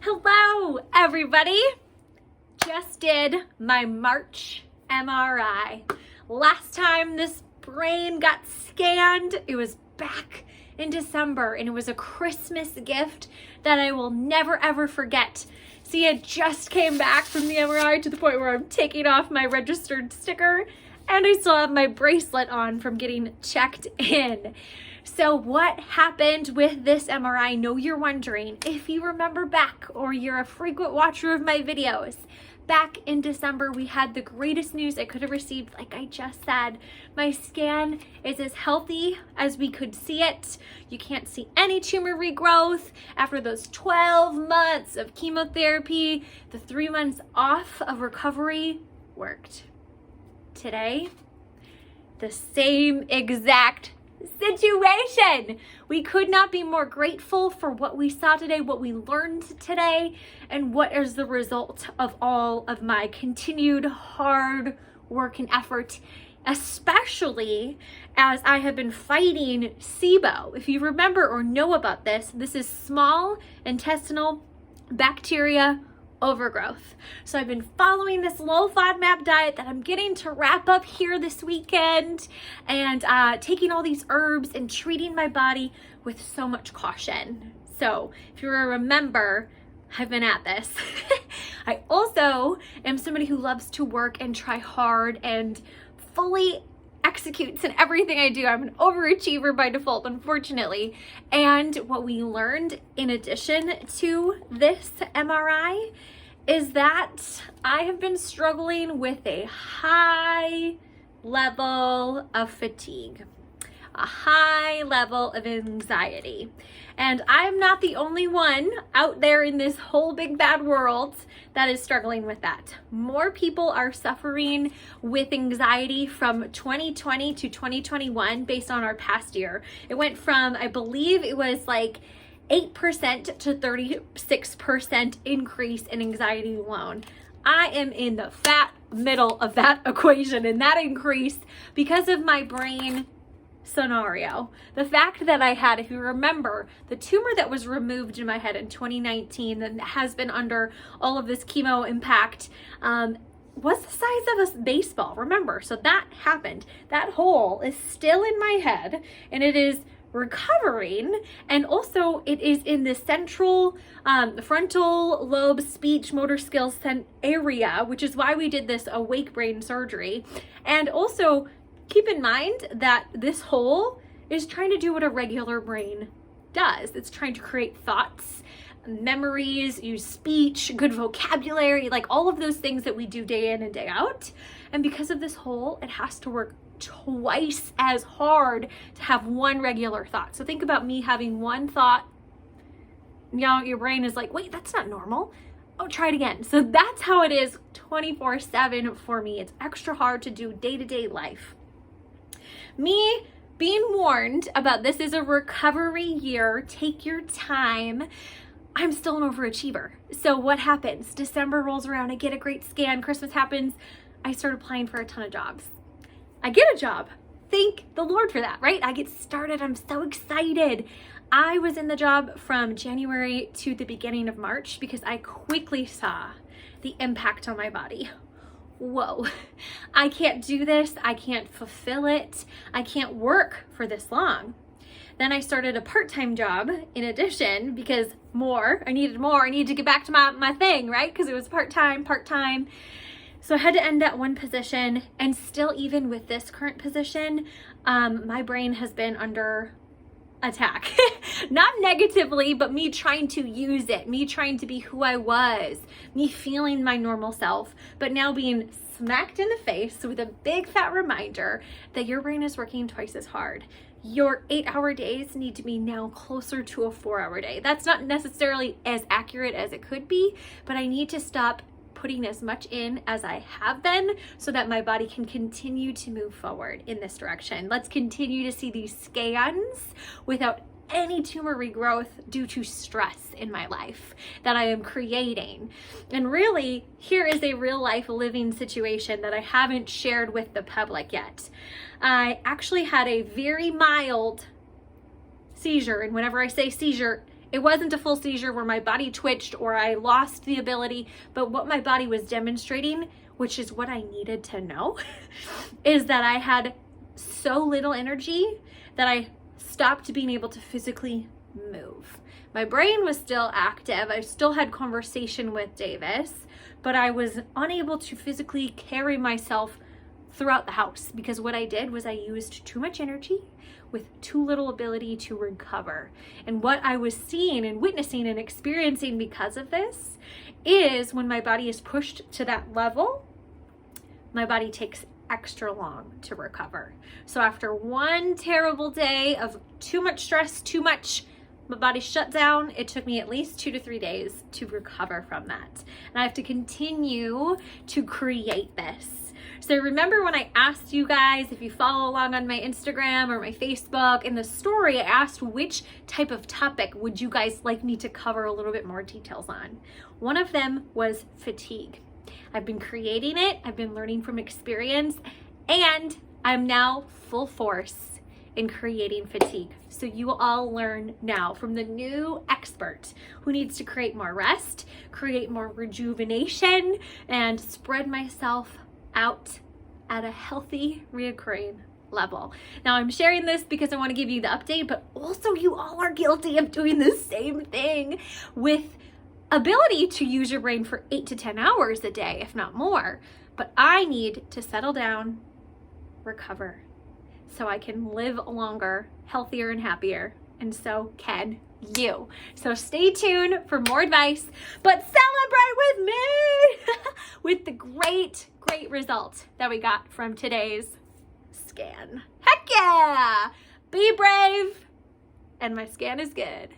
Hello, everybody. Just did my March MRI. Last time this brain got scanned, it was back in December, and it was a Christmas gift that I will never ever forget. See, I just came back from the MRI to the point where I'm taking off my registered sticker, and I still have my bracelet on from getting checked in. So what happened with this MRI? I know you're wondering. If you remember back, or you're a frequent watcher of my videos, back in December, we had the greatest news I could have received. Like I just said, my scan is as healthy as we could see it. You can't see any tumor regrowth. After those 12 months of chemotherapy, the 3 months off of recovery worked. Today, the same exact situation. We could not be more grateful for what we saw today, what we learned today, and what is the result of all of my continued hard work and effort, especially as I have been fighting SIBO. If you remember or know about this, this is small intestinal bacteria overgrowth. So I've been following this low FODMAP diet that I'm getting to wrap up here this weekend, and taking all these herbs and treating my body with so much caution. So if you remember, I've been at this. I also am somebody who loves to work and try hard and fully executes in everything I do. I'm an overachiever by default, unfortunately. And what we learned in addition to this MRI is that I have been struggling with a high level of fatigue, a high level of anxiety. And I'm not the only one out there in this whole big bad world that is struggling with that. More people are suffering with anxiety from 2020 to 2021 based on our past year. It went from, I believe it was like 8% to 36% increase in anxiety alone. I am in the fat middle of that equation, and that increased because of my brain scenario. The fact that I had, if you remember, the tumor that was removed in my head in 2019 that has been under all of this chemo impact was the size of a baseball. Remember, so that happened. That hole is still in my head, and it is recovering, and also it is in the central frontal lobe speech motor skills area, which is why we did this awake brain surgery. And also keep in mind that this hole is trying to do what a regular brain does. It's trying to create thoughts, memories, use speech, good vocabulary, like all of those things that we do day in and day out. And because of this hole, it has to work twice as hard to have one regular thought. So think about me having one thought. You know, your brain is like, wait, that's not normal. Oh, try it again. So that's how it is 24/7 for me. It's extra hard to do day-to-day life. Me being warned about this is a recovery year, take your time. I'm still an overachiever. So what happens? December rolls around, I get a great scan, Christmas happens, I start applying for a ton of jobs. I get a job. Thank the Lord for that, right? I get started, I'm so excited. I was in the job from January to the beginning of March because I quickly saw the impact on my body. Whoa, I can't do this. I can't fulfill it. I can't work for this long. Then I started a part-time job in addition because I needed to get back to my thing, right? Because it was part-time. So I had to end at one position, and still even with this current position, my brain has been under attack. Not negatively, but me trying to use it, me trying to be who I was, me feeling my normal self, but now being smacked in the face with a big fat reminder that your brain is working twice as hard. Your 8-hour days need to be now closer to a 4-hour day. That's not necessarily as accurate as it could be, but I need to stop putting as much in as I have been so that my body can continue to move forward in this direction. Let's continue to see these scans without any tumor regrowth due to stress in my life that I am creating. And really, here is a real life living situation that I haven't shared with the public yet. I actually had a very mild seizure, and whenever I say seizure, It wasn't a full seizure where my body twitched or I lost the ability, but what my body was demonstrating, which is what I needed to know, is that I had so little energy that I stopped being able to physically move. My brain was still active. I still had conversation with Davis, but I was unable to physically carry myself throughout the house because what I did was I used too much energy with too little ability to recover. And what I was seeing and witnessing and experiencing because of this is when my body is pushed to that level, my body takes extra long to recover. So after one terrible day of too much stress, my body shut down. It took me at least 2 to 3 days to recover from that. And I have to continue to create this. So remember when I asked you guys, if you follow along on my Instagram or my Facebook, in the story, I asked which type of topic would you guys like me to cover a little bit more details on. One of them was fatigue. I've been creating it, I've been learning from experience, and I'm now full force in creating fatigue. So you will all learn now from the new expert who needs to create more rest, create more rejuvenation, and spread myself out at a healthy, reoccurring level. Now I'm sharing this because I want to give you the update, but also you all are guilty of doing the same thing with ability to use your brain for 8 to 10 hours a day, if not more. But I need to settle down, recover, so I can live longer, healthier and happier. And so can you. So stay tuned for more advice, but celebrate with me with the great result that we got from today's scan. Heck yeah! Be brave, and my scan is good.